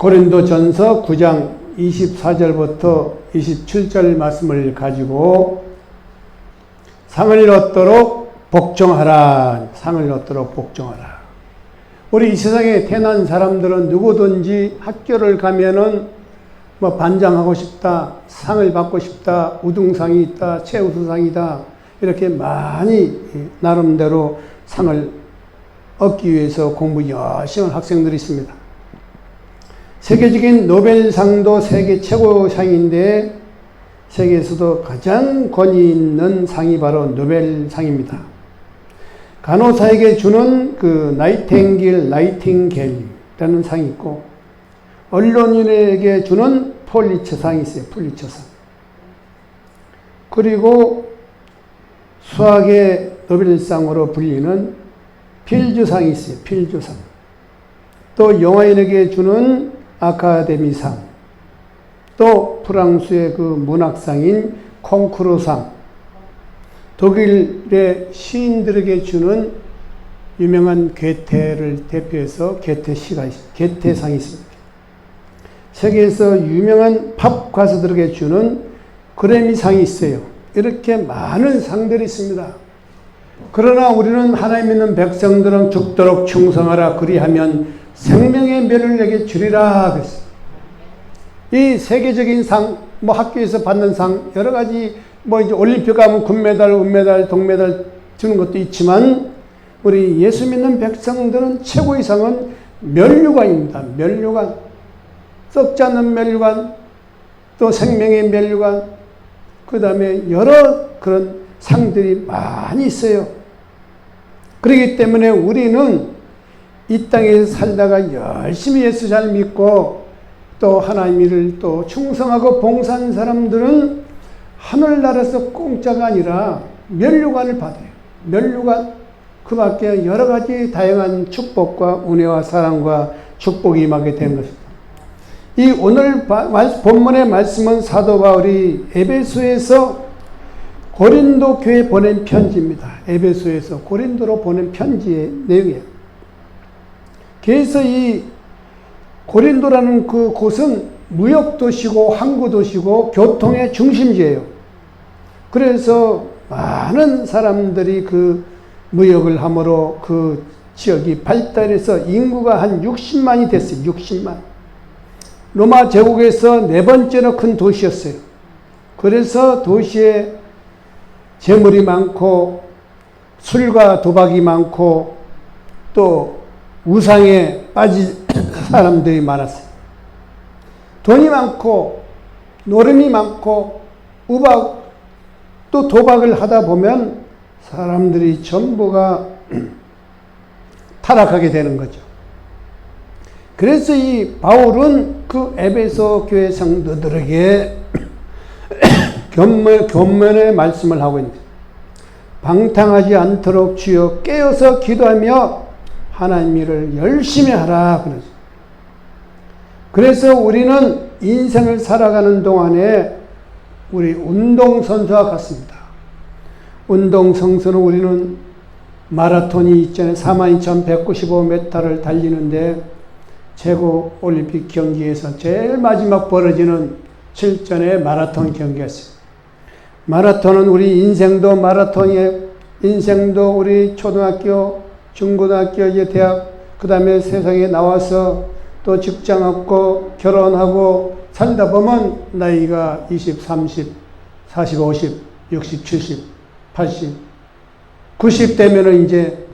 고린도전서 9장 24절부터 27절 말씀을 가지고 상을 얻도록 복종하라. 상을 얻도록 복종하라. 우리 이 세상에 태어난 사람들은 누구든지 학교를 가면은 뭐 반장하고 싶다, 상을 받고 싶다, 우등상이 있다, 최우수상이다, 이렇게 많이 나름대로 상을 얻기 위해서 공부 열심히 한 학생들이 있습니다. 세계적인 노벨상도 세계 최고상인데 세계에서도 가장 권위 있는 상이 바로 노벨상입니다. 간호사에게 주는 그 나이팅게일이라는 상이 있고, 언론인에게 주는 폴리처상이 있어요. 폴리처상. 그리고 수학의 노벨상으로 불리는 필즈상이 있어요. 필즈상. 또 영화인에게 주는 아카데미상, 또 프랑스의 그 문학상인 콩쿠르상, 독일의 시인들에게 주는 유명한 괴테를 대표해서 괴테상이 있습니다. 세계에서 유명한 팝 가수들에게 주는 그래미상이 있어요. 이렇게 많은 상들이 있습니다. 그러나 우리는 하나님 믿는 백성들은 죽도록 충성하라, 그리하면 생명의 멸을 내게 주리라 그랬어요. 이 세계적인 상, 뭐 학교에서 받는 상, 여러 가지, 뭐 이제 올림픽 가면 금메달, 은메달, 동메달 주는 것도 있지만, 우리 예수 믿는 백성들은 최고의 상은 멸류관입니다. 멸류관. 썩지 않는 멸류관, 또 생명의 멸류관, 그 다음에 여러 그런 상들이 많이 있어요. 그렇기 때문에 우리는 이 땅에 살다가 열심히 예수 잘 믿고 또 하나님을 또 충성하고 봉사한 사람들은 하늘나라에서 공짜가 아니라 멸류관을 받아요. 멸류관. 그 밖에 여러 가지 다양한 축복과 은혜와 사랑과 축복이 임하게 된 것입니다. 이 오늘 본문의 말씀은 사도 바울이 에베소에서 고린도 교회에 보낸 편지입니다. 에베소에서 고린도로 보낸 편지의 내용이에요. 그래서 이 고린도라는 그 곳은 무역도시고 항구도시고 교통의 중심지예요. 그래서 많은 사람들이 그 무역을 함으로 그 지역이 발달해서 인구가 한 60만이 됐어요. 60만. 로마 제국에서 네 번째로 큰 도시였어요. 그래서 도시에 재물이 많고 술과 도박이 많고 또 우상에 빠진 사람들이 많았어요. 돈이 많고 노름이 많고 우박 또 도박을 하다 보면 사람들이 전부가 타락하게 되는 거죠. 그래서 이 바울은 그 에베소 교회 성도들에게 교면의 말씀을 하고 있는 거예요. 방탕하지 않도록 주여 깨어서 기도하며 하나님 일을 열심히 하라. 그래서 우리는 인생을 살아가는 동안에 우리 운동선수와 같습니다. 운동선수는 우리는 마라톤이 있잖아요. 42,195m를 달리는데 최고 올림픽 경기에서 제일 마지막 벌어지는 7전의 마라톤 경기였어요. 마라톤은 우리 인생도 마라톤이에요. 인생도 우리 초등학교, 중고등학교, 이제 대학, 그 다음에 세상에 나와서 또 직장 얻고 결혼하고 살다 보면 나이가 20, 30, 40, 50, 60, 70, 80, 90 되면은 이제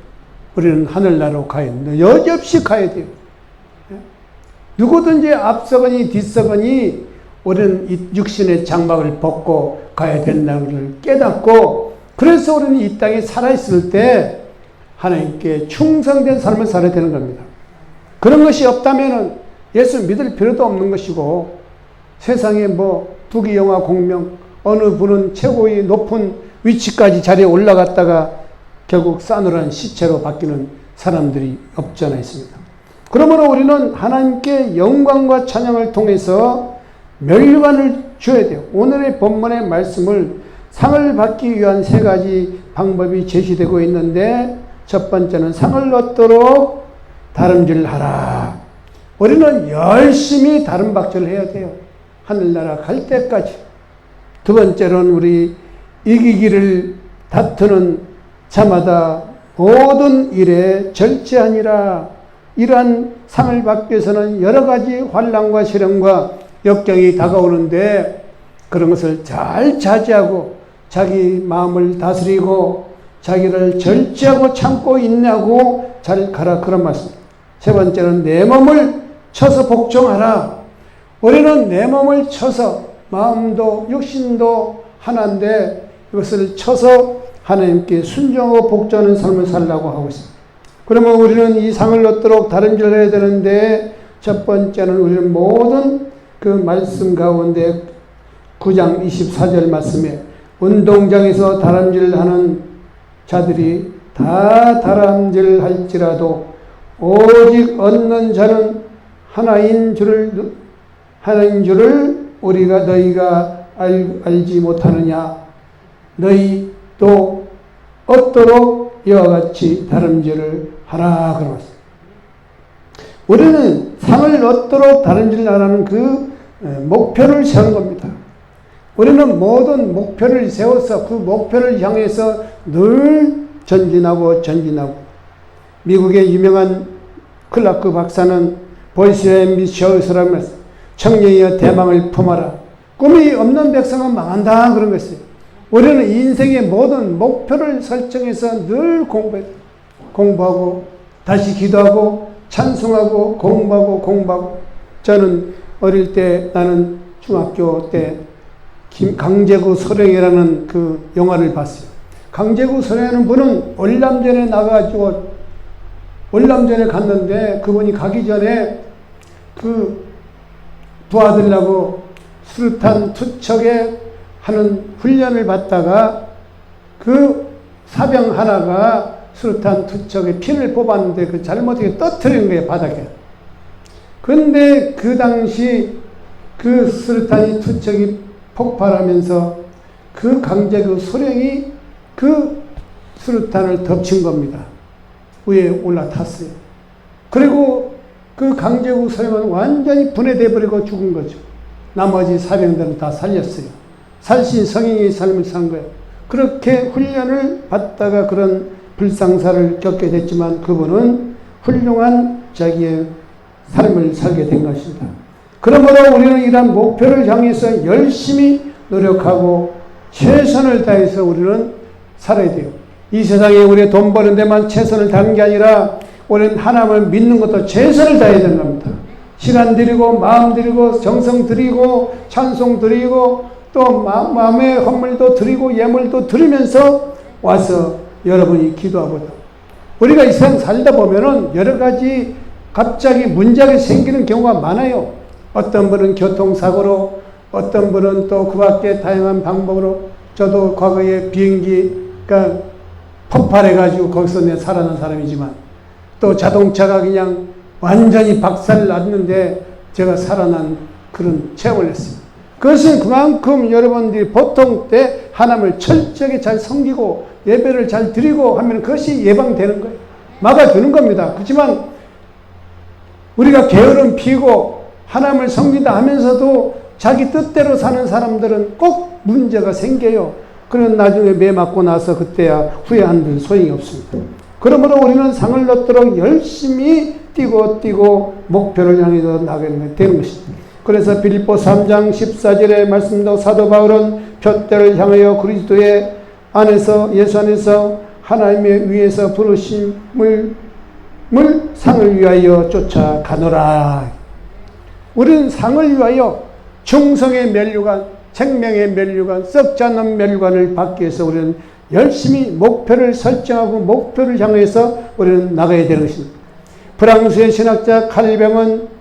우리는 하늘나라로 가야 됩니다. 여지없이 가야 돼요. 누구든지 앞서거니 뒤서거니 우리는 이 육신의 장막을 벗고 가야 된다는 것을 깨닫고, 그래서 우리는 이 땅에 살아있을 때 하나님께 충성된 삶을 살아야 되는 겁니다. 그런 것이 없다면 예수 믿을 필요도 없는 것이고, 세상에 뭐 부귀영화 공명, 어느 분은 최고의 높은 위치까지 자리에 올라갔다가 결국 싸늘한 시체로 바뀌는 사람들이 없지 않아 있습니다. 그러므로 우리는 하나님께 영광과 찬양을 통해서 멸류관을 줘야 돼요. 오늘의 본문의 말씀을 상을 받기 위한 세 가지 방법이 제시되고 있는데, 첫 번째는 상을 얻도록 다름질하라. 우리는 열심히 다른 박질을 해야 돼요. 하늘나라 갈 때까지. 두 번째로는 우리 이기기를 다투는 자마다 모든 일에 절제하니라. 이러한 상을 받기 위해서는 여러 가지 환난과 시련과 역경이 다가오는데 그런 것을 잘 자제하고 자기 마음을 다스리고 자기를 절제하고 참고 인내하고 잘 가라, 그런 말씀. 세 번째는 내 몸을 쳐서 복종하라. 우리는 내 몸을 쳐서 마음도 육신도 하나인데 이것을 쳐서 하나님께 순종하고 복종하는 삶을 살라고 하고 있습니다. 그러면 우리는 이 상을 얻도록 다름질을 해야 되는데 첫 번째는 우리는 모든 그 말씀 가운데 9장 24절 말씀에 운동장에서 다람질하는 자들이 다 다람질할지라도 오직 얻는 자는 하나인 줄을 너희가 알지 못하느냐. 너희도 얻도록 이와 같이 다름질을 하라, 그러면서 우리는 상을 얻도록 다름질을 하라는 그 목표를 세운 겁니다. 우리는 모든 목표를 세워서 그 목표를 향해서 늘 전진하고 미국의 유명한 클라크 박사는 보이스 앰비셔스라면서 청년이여 대망을 품어라. 꿈이 없는 백성은 망한다, 그런 것이에요. 우리는 인생의 모든 목표를 설정해서 늘 공부하고 다시 기도하고 찬송하고 공부하고. 저는 어릴 때, 나는 중학교 때 강제구 소령이라는 그 영화를 봤어요. 강제구 소령이라는 분은 월남전에 나가가지고 월남전에 갔는데 그분이 가기 전에 그 부하들하고 수류탄 투척에 하는 훈련을 받다가 그 사병 하나가 수류탄 투척에 핀을 뽑았는데 그 잘못하게 떨어뜨린 거예요, 바닥에. 근데 그 당시 그 수류탄이 투척이 폭발하면서 그 강제구 소령이 그 수류탄을 덮친 겁니다. 위에 올라탔어요. 그리고 그 강제구 소령은 완전히 분해돼 버리고 죽은 거죠. 나머지 사병들은 다 살렸어요. 살신 성인의 삶을 산 거예요. 그렇게 훈련을 받다가 그런 불상사를 겪게 됐지만 그분은 훌륭한 자기의 삶을 살게 된 것입니다. 그러므로 우리는 이러한 목표를 향해서 열심히 노력하고 최선을 다해서 우리는 살아야 돼요. 이 세상에 우리 돈 버는 데만 최선을 다하는 게 아니라 우리는 하나님을 믿는 것도 최선을 다해야 되는 겁니다. 시간 드리고 마음 드리고 정성 드리고 찬송 드리고 또 마음의 헌물도 드리고 예물도 드리면서 와서 여러분이 기도하고, 우리가 이 세상 살다 보면은 여러 가지 갑자기 문제가 생기는 경우가 많아요. 어떤 분은 교통사고로, 어떤 분은 또 그 밖에 다양한 방법으로. 저도 과거에 비행기가 폭발해가지고 거기서 내 살아난 사람이지만 또 자동차가 그냥 완전히 박살 났는데 제가 살아난 그런 체험을 했습니다. 그것은 그만큼 여러분들이 보통 때 하나님을 철저하게 잘 섬기고 예배를 잘 드리고 하면 그것이 예방되는 거예요. 막아주는 겁니다. 그렇지만 우리가 게으름 피고 하나님을 섬긴다 하면서도 자기 뜻대로 사는 사람들은 꼭 문제가 생겨요. 그런 나중에 매 맞고 나서 그때야 후회한들 소용이 없습니다. 그러므로 우리는 상을 얻도록 열심히 뛰고 목표를 향해서 나가게 되는 것입니다. 그래서 빌립보 3장 14절의 말씀도 사도 바울은 표대를 향하여 그리스도의 안에서 예수 안에서 하나님의 위에서 부르심을 상을 위하여 쫓아가노라. 우리는 상을 위하여 충성의 면류관, 생명의 면류관, 썩지 않는 면류관을 받기 위해서 우리는 열심히 목표를 설정하고 목표를 향해서 우리는 나가야 되는 것입니다. 프랑스의 신학자 칼뱅은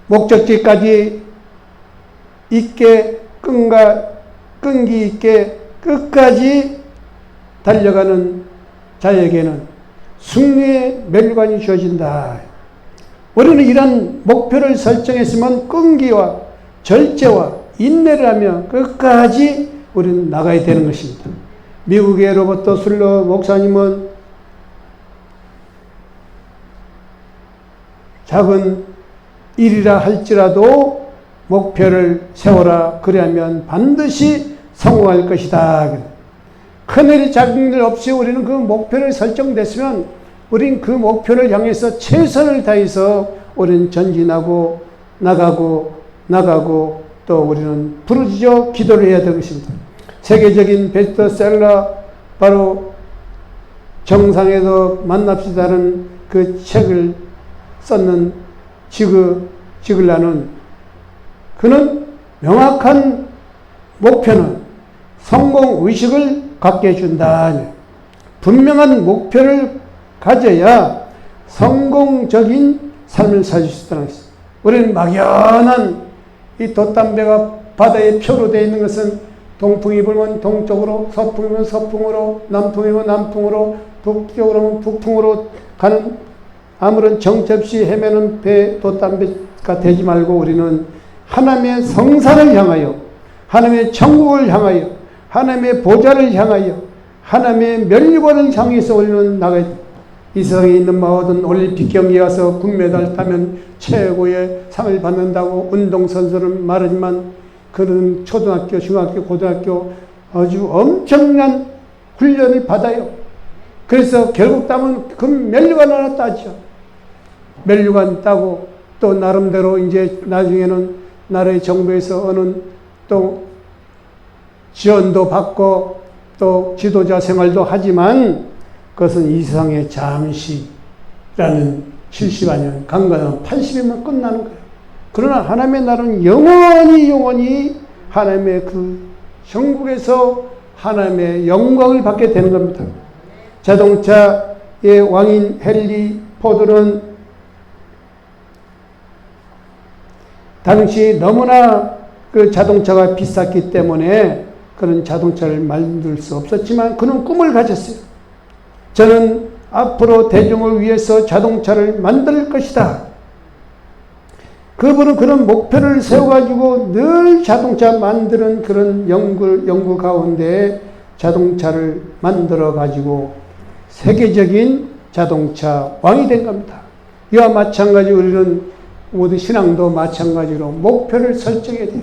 목적지까지 있게 끈기 있게 끝까지 달려가는 자에게는 승리의 면류관이 주어진다. 우리는 이런 목표를 설정했으면 끈기와 절제와 인내를 하며 끝까지 우리는 나가야 되는 것입니다. 미국의 로버트 술러 목사님은 작은 일이라 할지라도 목표를 세워라. 그리하면 반드시 성공할 것이다. 큰일 작은 일 없이 우리는 그 목표를 설정됐으면 우린 그 목표를 향해서 최선을 다해서 우리는 전진하고 나가고 또 우리는 부르짖어 기도를 해야 될 것입니다. 세계적인 베스트셀러 바로 정상에서 만납시다는 그 책을 썼는 지글라는 그는 명확한 목표는 성공의식을 갖게 해준다. 분명한 목표를 가져야 성공적인 삶을 살 수 있다는 것입니다. 우리는 막연한 이 돛담배가 바다에 표로 되어 있는 것은 동풍이 불면 동쪽으로, 서풍이면 서풍으로, 남풍이면 남풍으로, 북쪽으로 북풍으로 가는 아무런 정체 없이 헤매는 배 돛담배가 되지 말고 우리는 하나님의 성산을 향하여, 하나님의 천국을 향하여, 하나님의 보좌를 향하여, 하나님의 멸관을 향해서 우리는 나가야 됩니다. 이 세상에 있는 모든 올림픽 경기에 가서 금메달 타면 최고의 상을 받는다고 운동선수는 말하지만 그는 초등학교, 중학교, 고등학교 아주 엄청난 훈련을 받아요. 그래서 결국 따면 그 멸관 하나 따죠. 멸관 따고 또 나름대로 이제 나중에는 나라의 정부에서 어느 또 지원도 받고 또 지도자 생활도 하지만 그것은 이 세상에 잠시라는 70만 강건한 80이면 끝나는 거예요. 그러나 하나님의 나라는 영원히 하나님의 그 천국에서 하나님의 영광을 받게 되는 겁니다. 자동차의 왕인 헨리 포드는 당시 너무나 그 자동차가 비쌌기 때문에 그런 자동차를 만들 수 없었지만 그는 꿈을 가졌어요. 저는 앞으로 대중을 위해서 자동차를 만들 것이다. 그분은 그런 목표를 세워가지고 늘 자동차 만드는 그런 연구 가운데 자동차를 만들어가지고 세계적인 자동차 왕이 된 겁니다. 이와 마찬가지 우리는 모두 신앙도 마찬가지로 목표를 설정해야 돼요.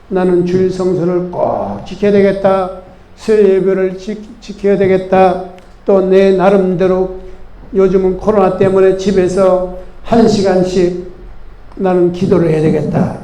나는 주일 성수를 꼭 지켜야 되겠다. 수요 예배를 지켜야 되겠다. 또 내 나름대로 요즘은 코로나 때문에 집에서 1시간씩 나는 기도를 해야 되겠다.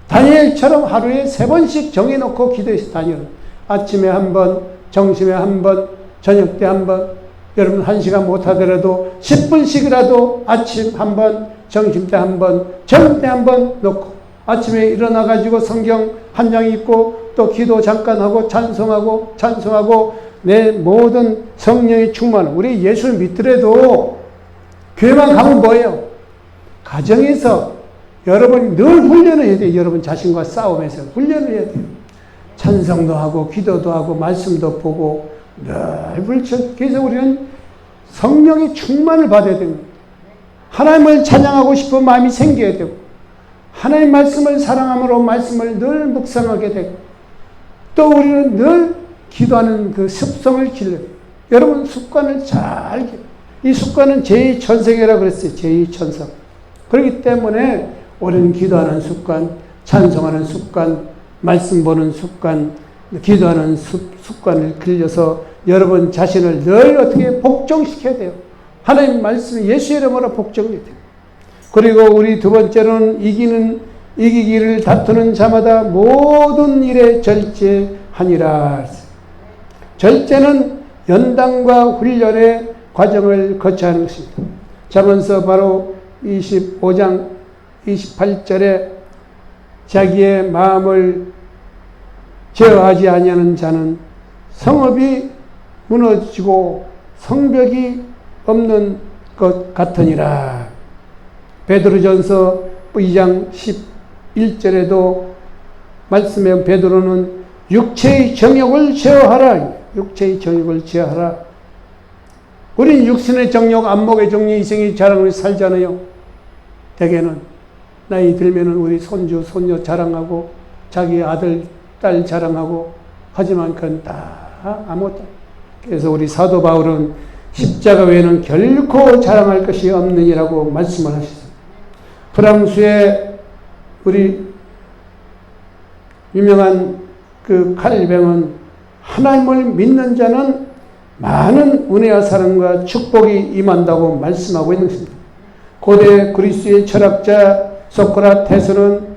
다니엘처럼 하루에 3번씩 정해놓고 기도해서 다니엘. 아침에 한 번, 점심에 한 번, 저녁 때 한 번. 여러분 1시간 못하더라도 10분씩이라도 아침 한 번, 점심 때 한 번, 저녁 때 한 번 놓고 아침에 일어나가지고 성경 한 장 읽고 또 기도 잠깐 하고 찬송하고 내 모든 성령의 충만. 우리 예수를 믿더라도 교회만 가면 뭐예요? 가정에서 여러분이 늘 훈련을 해야 돼요. 여러분 자신과 싸움에서 훈련을 해야 돼요. 찬송도 하고 기도도 하고 말씀도 보고 늘 불쳐. 그래서 우리는 성령의 충만을 받아야 됩니다. 하나님을 찬양하고 싶은 마음이 생겨야 되고 하나님 말씀을 사랑함으로 말씀을 늘 묵상하게 되고 또 우리는 늘 기도하는 그 습성을 길러요. 여러분 습관을 잘 이 습관은 제2천성이라고 그랬어요. 제2천성. 그렇기 때문에 우리는 기도하는 습관, 찬송하는 습관, 말씀 보는 습관, 기도하는 습관을 길러서 여러분 자신을 늘 어떻게 복종시켜야 돼요. 하나님 말씀 예수의 이름으로 복종해야 돼요. 그리고 우리 두 번째로는 이기기를 다투는 자마다 모든 일에 절제하니라. 절제는 연단과 훈련의 과정을 거쳐야 하는 것입니다. 잠언서 바로 25장 28절에 자기의 마음을 제어하지 아니하는 자는 성읍이 무너지고 성벽이 없는 것 같으니라. 베드로전서 2장 11절에도 말씀에 베드로는 육체의 정욕을 제어하라. 육체의 정욕을 제어하라. 우린 육신의 정욕, 안목의 정욕, 이생의 자랑을 살잖아요. 대개는 나이 들면은 우리 손주, 손녀 자랑하고 자기 아들, 딸 자랑하고 하지만 그건 다 아무것도. 그래서 우리 사도 바울은 십자가 외에는 결코 자랑할 것이 없느니라고 말씀을 하셨어요. 프랑스의 우리 유명한 그 칼뱅은 하나님을 믿는 자는 많은 은혜와 사랑과 축복이 임한다고 말씀하고 있는 것입니다. 고대 그리스의 철학자 소크라테스는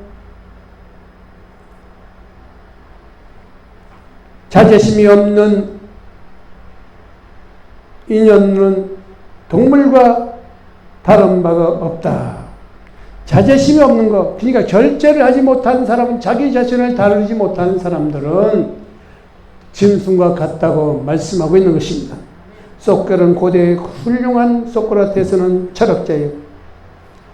자제심이 없는 인연은 동물과 다른 바가 없다. 자제심이 없는 것, 그러니까 절제를 하지 못하는 사람은, 자기 자신을 다루지 못하는 사람들은 짐승과 같다고 말씀하고 있는 것입니다. 소크라테스는 고대의 훌륭한 소크라테스는 철학자예요.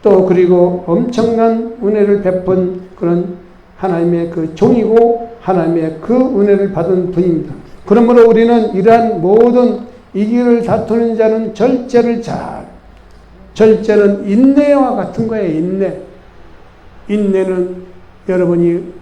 또 그리고 엄청난 은혜를 베푼 그런 하나님의 그 종이고 하나님의 그 은혜를 받은 분입니다. 그러므로 우리는 이러한 모든 이 길을 다투는 자는 절제는 인내와 같은 거예요. 인내는 여러분이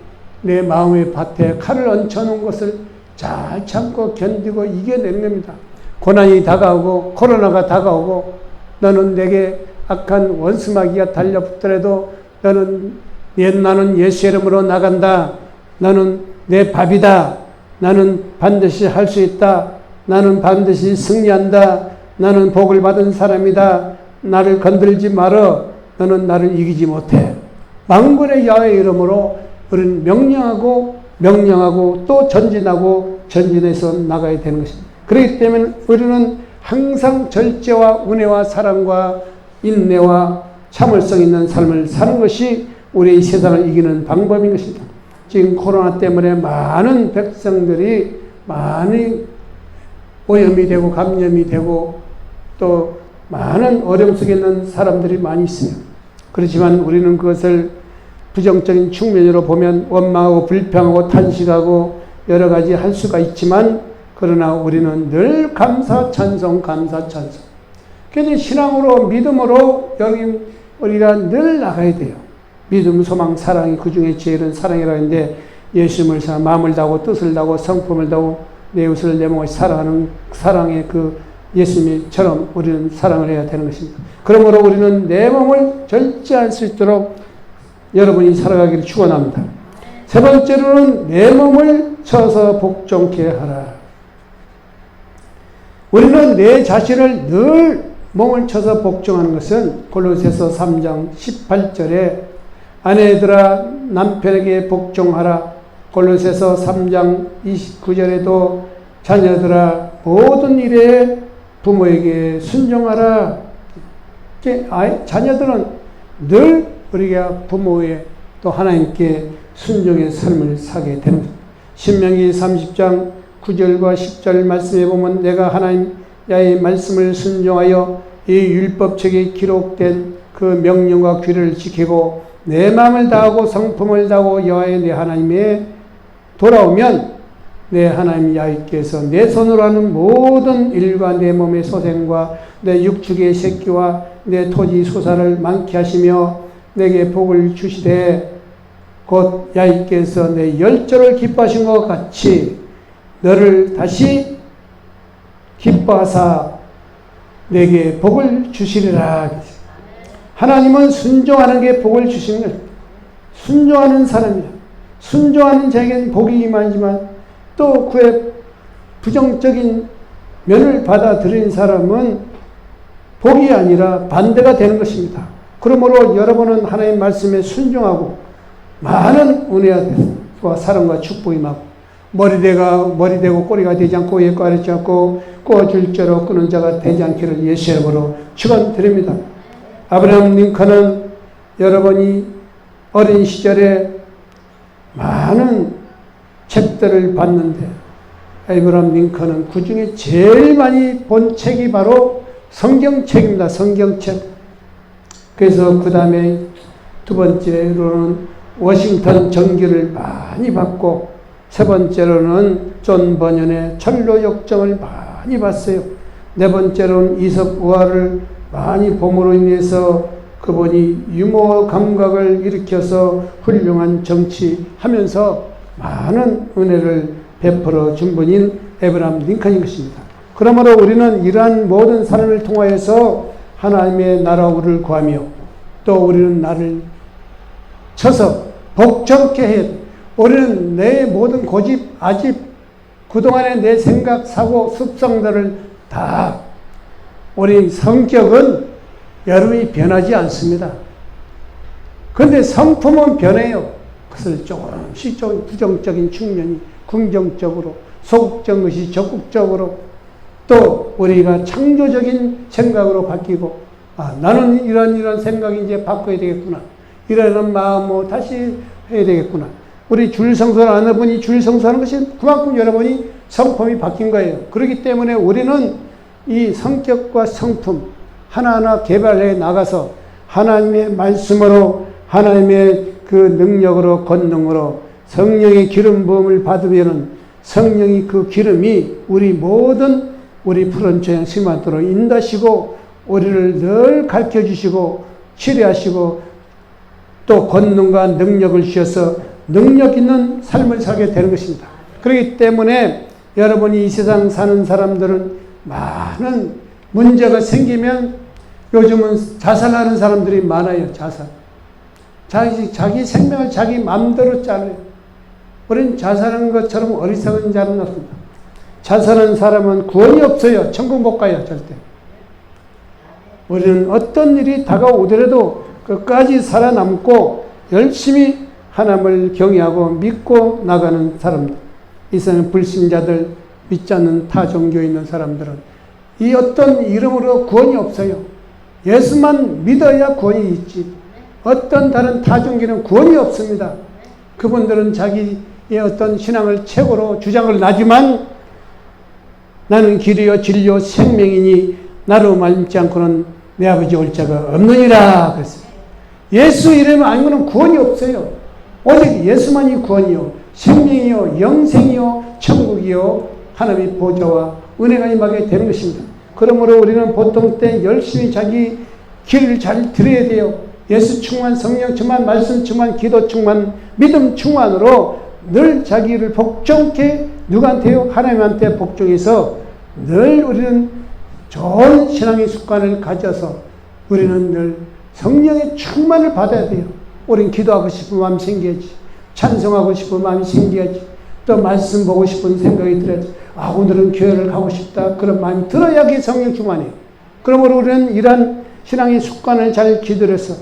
내 마음의 밭에 칼을 얹혀놓은 것을 잘 참고 견디고 이겨내는 겁니다. 고난이 다가오고 코로나가 다가오고 너는 내게 악한 원수마귀가 달려붙더라도 나는 예수의 이름으로 나간다. 너는 내 밥이다. 나는 반드시 할 수 있다. 나는 반드시 승리한다. 나는 복을 받은 사람이다. 나를 건들지 말어. 너는 나를 이기지 못해. 만군의 야훼의 이름으로 우리는 명령하고 또 전진해서 나가야 되는 것입니다. 그렇기 때문에 우리는 항상 절제와 은혜와 사랑과 인내와 참을성 있는 삶을 사는 것이 우리의 세상을 이기는 방법인 것입니다. 지금 코로나 때문에 많은 백성들이 많이 오염이 되고 감염이 되고 또 많은 어려움 속에 있는 사람들이 많이 있어요. 그렇지만 우리는 그것을 부정적인 측면으로 보면 원망하고 불평하고 탄식하고 여러 가지 할 수가 있지만 그러나 우리는 늘 감사 찬송. 그래서 신앙으로 믿음으로 여기 우리가 늘 나가야 돼요. 믿음, 소망, 사랑이 그 중에 제일은 사랑이라고 하는데 예수님을 마음을 다하고 뜻을 다하고 성품을 다하고 내 이웃을 내 몸을 사랑하는 사랑의 그 예수님처럼 우리는 사랑을 해야 되는 것입니다. 그러므로 우리는 내 몸을 절제할 수 있도록 여러분이 살아가기를 축원합니다. 세 번째로는 내 몸을 쳐서 복종케 하라. 우리는 내 자신을 늘 몸을 쳐서 복종하는 것은 골로새서 3장 18절에 아내들아 남편에게 복종하라. 골로새서 3장 29절에도 자녀들아 모든 일에 부모에게 순종하라. 자녀들은 늘 우리가 부모의 또 하나님께 순종의 삶을 사게 되는 것입니다. 신명기 30장 9절과 10절 말씀에 보면 내가 하나님 야의 말씀을 순종하여 이 율법책에 기록된 그 명령과 규례를 지키고 내 마음을 다하고 성품을 다하고 여호와의 내 하나님에 돌아오면 내 하나님 야훼께서 내 손으로 하는 모든 일과 내 몸의 소생과 내 육축의 새끼와 내 토지 소사를 많게 하시며 내게 복을 주시되 곧 야훼께서 내 열조를 기뻐하신 것 같이 너를 다시 기뻐하사 내게 복을 주시리라. 하나님은 순종하는 게 복을 주시는 거예요. 순종하는 사람이야. 순종하는 자에게는 복이 임하지만 또 그의 부정적인 면을 받아들인 사람은 복이 아니라 반대가 되는 것입니다. 그러므로 여러분은 하나님 말씀에 순종하고 많은 은혜와 사랑과 축복이 임하고 머리 되고 꼬리가 되지 않고 예과하지 않고 꼬줄 자로 끄는 자가 되지 않기를 예수의 이름으로 축원드립니다. 아브라함 링컨은 여러분이 어린 시절에 많은 책들을 봤는데 아브라함 링컨은 그 중에 제일 많이 본 책이 바로 성경책입니다. 성경책. 그래서 그 다음에 두 번째로는 워싱턴 전기를 많이 봤고 세 번째로는 존 버년의 철로 역정을 많이 봤어요. 네 번째로는 이석 우화를 많이 봄으로 인해서 그분이 유머 감각을 일으켜서 훌륭한 정치하면서 많은 은혜를 베풀어 준 분인 아브라함 링컨인 것입니다. 그러므로 우리는 이러한 모든 사람을 통하여서 하나님의 나라를 구하며 또 우리는 나를 쳐서 복종케 해야 돼. 우리는 내 모든 고집, 아집, 그동안의 내 생각, 사고, 습성들을 다 우리 성격은 여러분이 변하지 않습니다. 그런데 성품은 변해요. 그것을 조금씩 부정적인 측면이 긍정적으로, 소극적인 것이 적극적으로, 또 우리가 창조적인 생각으로 바뀌고, 나는 이런 생각이 이제 바꿔야 되겠구나. 이런 마음으로 다시 해야 되겠구나. 우리 주일성수를 하는 분이 주일성수하는 것이 그만큼 여러분이 성품이 바뀐 거예요. 그렇기 때문에 우리는 이 성격과 성품 하나하나 개발해 나가서 하나님의 말씀으로, 하나님의 그 능력으로, 권능으로 성령의 기름 부음을 받으면은 성령이 그 기름이 우리 모든 우리 푸른 저양 심한도로 인도하시고 우리를 늘 가르쳐 주시고 치료하시고 또 권능과 능력을 주셔서 능력 있는 삶을 살게 되는 것입니다. 그렇기 때문에 여러분이 이 세상 사는 사람들은 많은 문제가 생기면 요즘은 자살하는 사람들이 많아요. 자살. 자기 생명을 자기 마음대로 짜내요. 우리는 자살하는 것처럼 어리석은 자는 없습니다. 자살하는 사람은 구원이 없어요. 천국 못 가요. 절대. 우리는 어떤 일이 다가오더라도 끝까지 살아남고 열심히 하나님을 경외하고 믿고 나가는 사람들. 이 세상 불신자들, 믿지 않는 타 종교에 있는 사람들은 이 어떤 이름으로 구원이 없어요. 예수만 믿어야 구원이 있지. 어떤 다른 타 종교는 구원이 없습니다. 그분들은 자기의 어떤 신앙을 최고로 주장을 하지만 나는 길이요 진리요 생명이니 나로 말미암지 않고는 내 아버지 올 자가 없느니라 그랬어요. 예수 이름 아니면 구원이 없어요. 오직 예수만이 구원이요 생명이요 영생이요 천국이요 하나님의 보좌와 은혜가 임하게 되는 것입니다. 그러므로 우리는 보통 때 열심히 자기 길을 잘 들어야 돼요. 예수 충만, 성령 충만, 말씀 충만, 기도 충만, 믿음 충만으로 늘 자기를 복종케 누구한테요? 하나님한테 복종해서 늘 우리는 좋은 신앙의 습관을 가져서 우리는 늘 성령의 충만을 받아야 돼요. 우리는 기도하고 싶은 마음이 생겨야지. 찬송하고 싶은 마음이 생겨야지. 또 말씀 보고 싶은 생각이 들어야지. 오늘은 교회를 가고 싶다. 그런 마음이 들어야 그게 성령 충만이에요. 그러므로 우리는 이러한 신앙의 습관을 잘 기들여서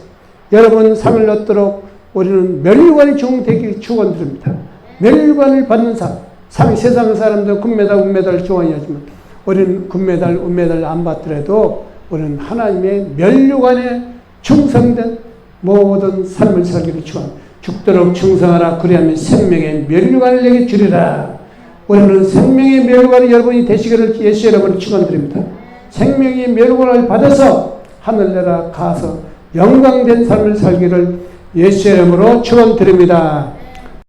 여러분 상을 얻도록 우리는 멸류관이 주되기를 축원드립니다. 멸류관을 받는 상 세상 사람들 금메달, 은메달을 좋아하지만 우리는 금메달, 은메달 안 받더라도 우리는 하나님의 멸류관에 충성된 모든 삶을 살기를 축원합니다. 죽도록 충성하라. 그리하면 생명의 멸류관을 내게 주리라. 우리는 생명의 멸류관이 여러분이 되시기를 예수 여러분을 축원드립니다. 생명의 멸류관을 받아서 하늘나라 가서 영광된 삶을 살기를 예수 이름으로 축원드립니다.